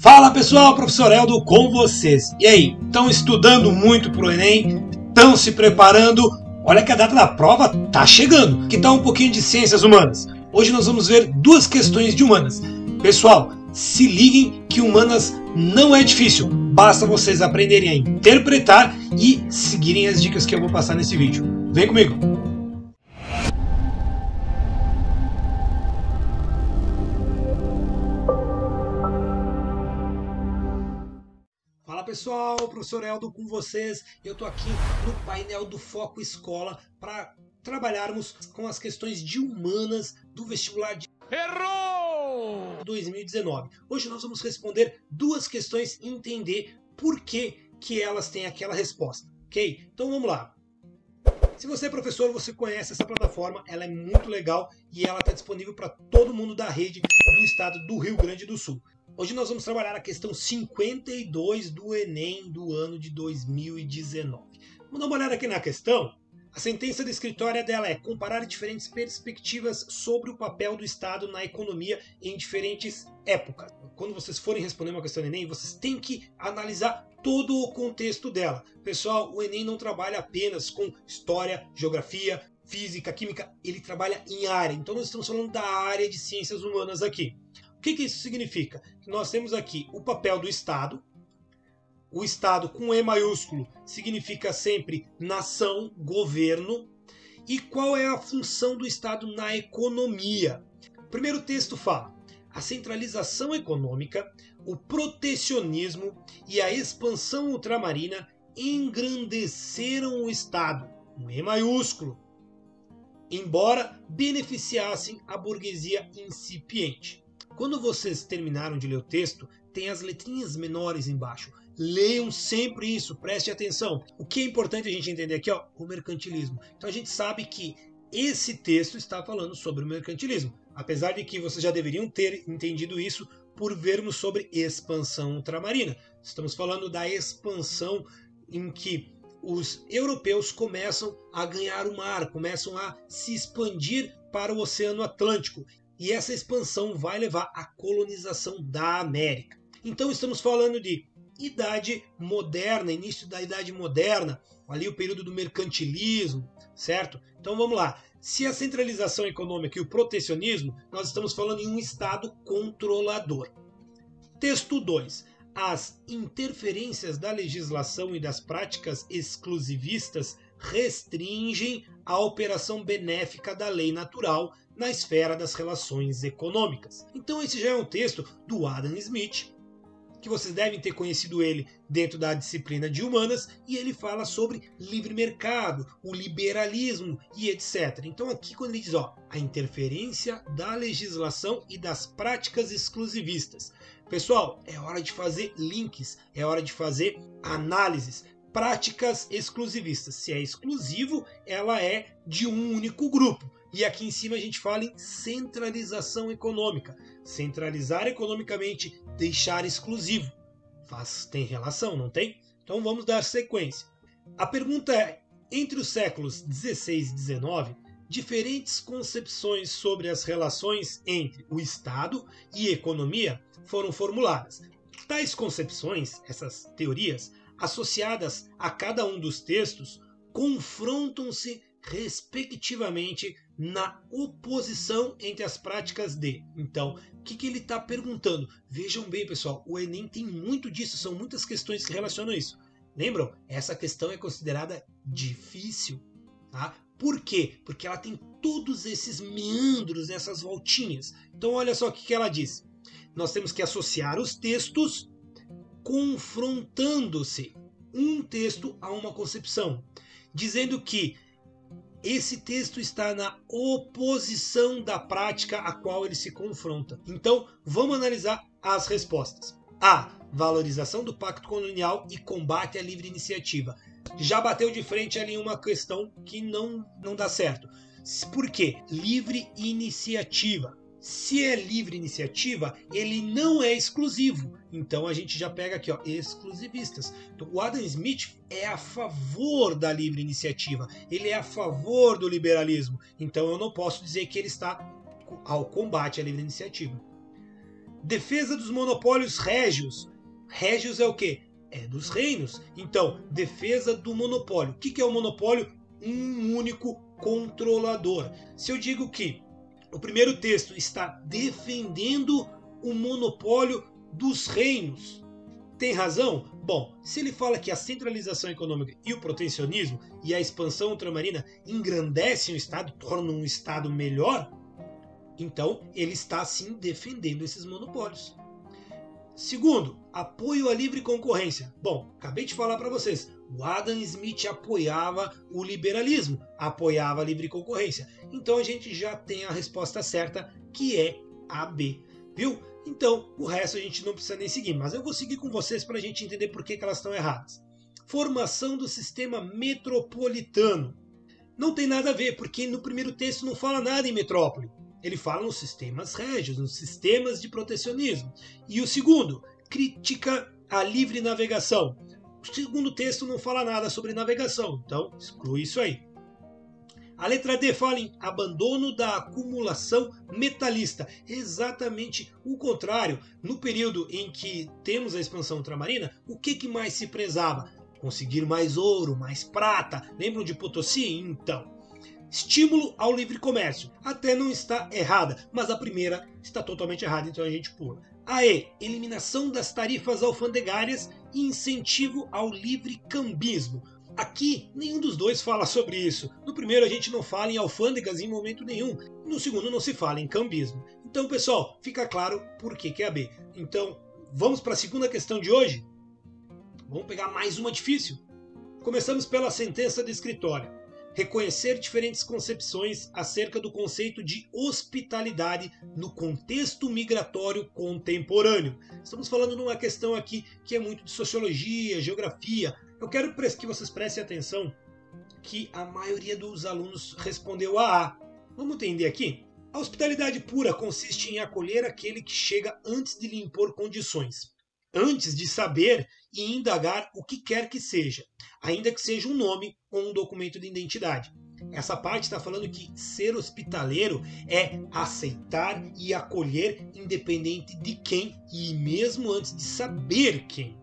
Fala pessoal, professor Eldo com vocês. E aí, estão estudando muito pro Enem? Estão se preparando? Olha que a data da prova tá chegando. Que tal um pouquinho de ciências humanas? Hoje nós vamos ver duas questões de humanas. Pessoal, se liguem que humanas não é difícil. Basta vocês aprenderem a interpretar e seguirem as dicas que eu vou passar nesse vídeo. Vem comigo! Fala pessoal, professor Eldo com vocês. Eu estou aqui no painel do Foco Escola para trabalharmos com as questões de humanas do vestibular de 2019. Hoje nós vamos responder duas questões e entender por que elas têm aquela resposta, ok? Então vamos lá. Se você é professor, você conhece essa plataforma, ela é muito legal e ela está disponível para todo mundo da rede do estado do Rio Grande do Sul. Hoje nós vamos trabalhar a questão 52 do Enem do ano de 2019. Vamos dar uma olhada aqui na questão. A sentença descritória dela é comparar diferentes perspectivas sobre o papel do Estado na economia em diferentes épocas. Quando vocês forem responder uma questão do Enem, vocês têm que analisar todo o contexto dela. Pessoal, o Enem não trabalha apenas com história, geografia, física, química, ele trabalha em área. Então nós estamos falando da área de ciências humanas aqui. O que isso significa? Que nós temos aqui o papel do Estado. O Estado com E maiúsculo significa sempre nação, governo. E qual é a função do Estado na economia? O primeiro texto fala: a centralização econômica, o protecionismo e a expansão ultramarina engrandeceram o Estado, um E maiúsculo, embora beneficiassem a burguesia incipiente. Quando vocês terminaram de ler o texto, tem as letrinhas menores embaixo. Leiam sempre isso, preste atenção. O que é importante a gente entender aqui, o mercantilismo. Então a gente sabe que esse texto está falando sobre o mercantilismo. Apesar de que vocês já deveriam ter entendido isso por vermos sobre expansão ultramarina. Estamos falando da expansão em que os europeus começam a ganhar o mar, começam a se expandir para o Oceano Atlântico. E essa expansão vai levar à colonização da América. Então estamos falando de Idade Moderna, início da Idade Moderna, ali o período do mercantilismo, certo? Então vamos lá. Se a centralização econômica e o protecionismo, nós estamos falando em um Estado controlador. Texto 2. As interferências da legislação e das práticas exclusivistas restringem a operação benéfica da lei natural na esfera das relações econômicas. Então esse já é um texto do Adam Smith, que vocês devem ter conhecido ele dentro da disciplina de humanas, e ele fala sobre livre mercado, o liberalismo e etc. Então aqui quando ele diz, a interferência da legislação e das práticas exclusivistas. Pessoal, é hora de fazer links, é hora de fazer análises. Práticas exclusivistas. Se é exclusivo, ela é de um único grupo. E aqui em cima a gente fala em centralização econômica. Centralizar economicamente, deixar exclusivo. Tem relação, não tem? Então vamos dar sequência. A pergunta é, entre os séculos 16 e 19, diferentes concepções sobre as relações entre o Estado e economia foram formuladas. Tais concepções, essas teorias, associadas a cada um dos textos, confrontam-se respectivamente na oposição entre as práticas de. Então, o que ele está perguntando? Vejam bem, pessoal, o Enem tem muito disso, são muitas questões que relacionam isso. Lembram? Essa questão é considerada difícil. Tá? Por quê? Porque ela tem todos esses meandros, essas voltinhas. Então, olha só o que ela diz. Nós temos que associar os textos confrontando-se um texto a uma concepção, dizendo que esse texto está na oposição da prática a qual ele se confronta. Então, vamos analisar as respostas. A. Valorização do pacto colonial e combate à livre iniciativa. Já bateu de frente ali uma questão que não dá certo. Por quê? Livre iniciativa. Se é livre iniciativa, ele não é exclusivo. Então a gente já pega aqui, exclusivistas. Então, o Adam Smith é a favor da livre iniciativa. Ele é a favor do liberalismo. Então eu não posso dizer que ele está ao combate à livre iniciativa. Defesa dos monopólios régios. Régios é o quê? É dos reinos. Então, defesa do monopólio. O que é o monopólio? Um único controlador. Se eu digo que o primeiro texto está defendendo o monopólio dos reinos, tem razão? Bom, se ele fala que a centralização econômica e o protecionismo e a expansão ultramarina engrandecem o Estado, tornam um Estado melhor, então ele está sim defendendo esses monopólios. Segundo, apoio à livre concorrência. Bom, acabei de falar para vocês, o Adam Smith apoiava o liberalismo, apoiava a livre concorrência. Então a gente já tem a resposta certa, que é a B. Viu? Então, o resto a gente não precisa nem seguir, mas eu vou seguir com vocês para a gente entender por que elas estão erradas. Formação do sistema metropolitano. Não tem nada a ver, porque no primeiro texto não fala nada em metrópole. Ele fala nos sistemas régios, nos sistemas de protecionismo. E o segundo, crítica à livre navegação. O segundo texto não fala nada sobre navegação, então exclui isso aí. A letra D fala em abandono da acumulação metalista. Exatamente o contrário. No período em que temos a expansão ultramarina, o que mais se prezava? Conseguir mais ouro, mais prata. Lembram de Potosí? Então, estímulo ao livre comércio. Até não está errada, mas a primeira está totalmente errada, então a gente pula. A E, eliminação das tarifas alfandegárias e incentivo ao livre cambismo. Aqui, nenhum dos dois fala sobre isso. No primeiro, a gente não fala em alfândegas em momento nenhum. No segundo, não se fala em cambismo. Então, pessoal, fica claro por que é a B. Então, vamos para a segunda questão de hoje? Vamos pegar mais uma difícil. Começamos pela sentença de escritório. Reconhecer diferentes concepções acerca do conceito de hospitalidade no contexto migratório contemporâneo. Estamos falando de uma questão aqui que é muito de sociologia, geografia. Eu quero que vocês prestem atenção que a maioria dos alunos respondeu a A. Vamos entender aqui? A hospitalidade pura consiste em acolher aquele que chega antes de lhe impor condições, antes de saber e indagar o que quer que seja, ainda que seja um nome ou um documento de identidade. Essa parte está falando que ser hospitaleiro é aceitar e acolher independente de quem e mesmo antes de saber quem.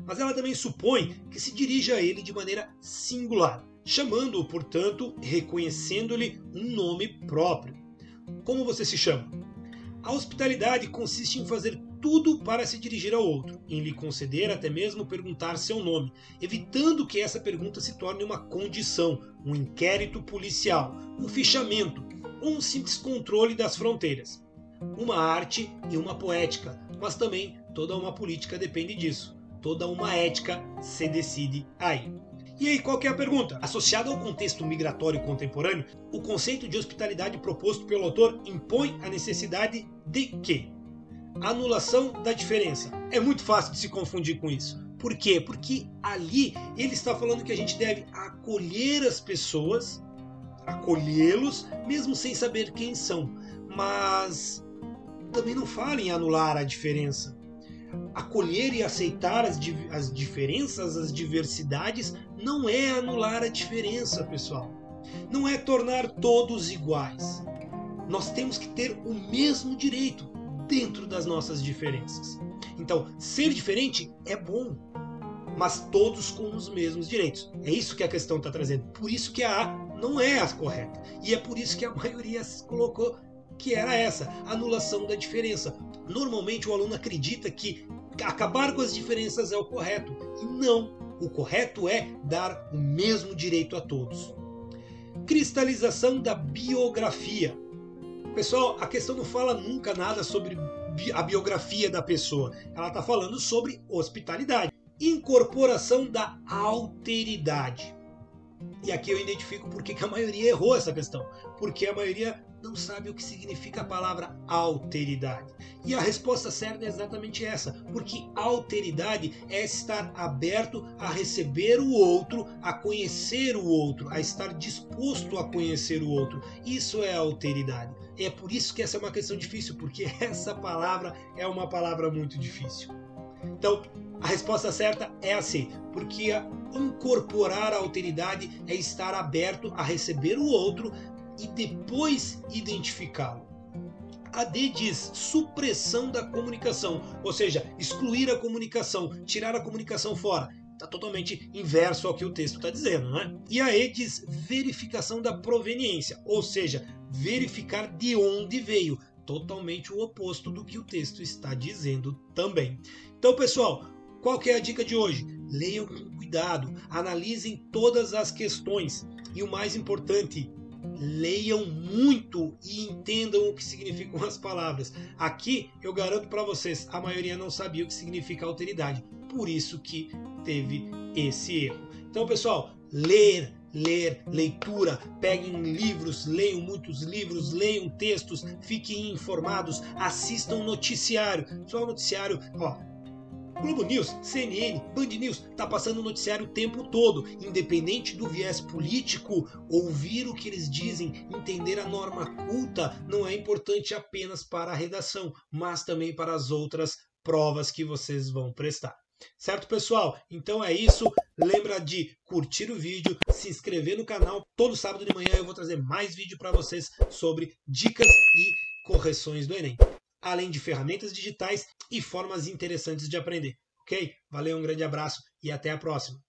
Mas ela também supõe que se dirija a ele de maneira singular, chamando-o, portanto, reconhecendo-lhe um nome próprio. Como você se chama? A hospitalidade consiste em fazer tudo para se dirigir ao outro, em lhe conceder até mesmo perguntar seu nome, evitando que essa pergunta se torne uma condição, um inquérito policial, um fichamento ou um simples controle das fronteiras. Uma arte e uma poética, mas também toda uma política depende disso. Toda uma ética se decide aí. E aí, qual que é a pergunta? Associado ao contexto migratório contemporâneo, o conceito de hospitalidade proposto pelo autor impõe a necessidade de quê? Anulação da diferença. É muito fácil de se confundir com isso. Por quê? Porque ali ele está falando que a gente deve acolher as pessoas, acolhê-los, mesmo sem saber quem são. Mas também não fala em anular a diferença. Acolher e aceitar as diferenças, as diversidades, não é anular a diferença, pessoal. Não é tornar todos iguais. Nós temos que ter o mesmo direito dentro das nossas diferenças. Então, ser diferente é bom, mas todos com os mesmos direitos. É isso que a questão está trazendo. Por isso que a A não é a correta. E é por isso que a maioria colocou que era essa, anulação da diferença. Normalmente o aluno acredita que acabar com as diferenças é o correto. E não, o correto é dar o mesmo direito a todos. Cristalização da biografia. Pessoal, a questão não fala nunca nada sobre a biografia da pessoa. Ela está falando sobre hospitalidade. Incorporação da alteridade. E aqui eu identifico por que a maioria errou essa questão. Porque a maioria não sabe o que significa a palavra alteridade. E a resposta certa é exatamente essa. Porque alteridade é estar aberto a receber o outro, a conhecer o outro, a estar disposto a conhecer o outro. Isso é alteridade. É por isso que essa é uma questão difícil, porque essa palavra é uma palavra muito difícil. Então, a resposta certa é a C, porque incorporar a alteridade é estar aberto a receber o outro e depois identificá-lo. A D diz supressão da comunicação, ou seja, excluir a comunicação, tirar a comunicação fora. Está totalmente inverso ao que o texto está dizendo, né? E a E diz verificação da proveniência, ou seja, verificar de onde veio. Totalmente o oposto do que o texto está dizendo também. Então, pessoal, qual que é a dica de hoje? Leiam com cuidado, analisem todas as questões e o mais importante, leiam muito e entendam o que significam as palavras. Aqui eu garanto para vocês, a maioria não sabia o que significa alteridade, por isso que teve esse erro. Então, pessoal, leitura, peguem livros, leiam muitos livros, leiam textos, fiquem informados, assistam noticiário. Só o noticiário, Globo News, CNN, Band News, tá passando o noticiário o tempo todo, independente do viés político, ouvir o que eles dizem, entender a norma culta não é importante apenas para a redação, mas também para as outras provas que vocês vão prestar. Certo, pessoal? Então é isso. Lembra de curtir o vídeo, se inscrever no canal. Todo sábado de manhã eu vou trazer mais vídeo para vocês sobre dicas e correções do Enem, além de ferramentas digitais e formas interessantes de aprender. Ok? Valeu, um grande abraço e até a próxima.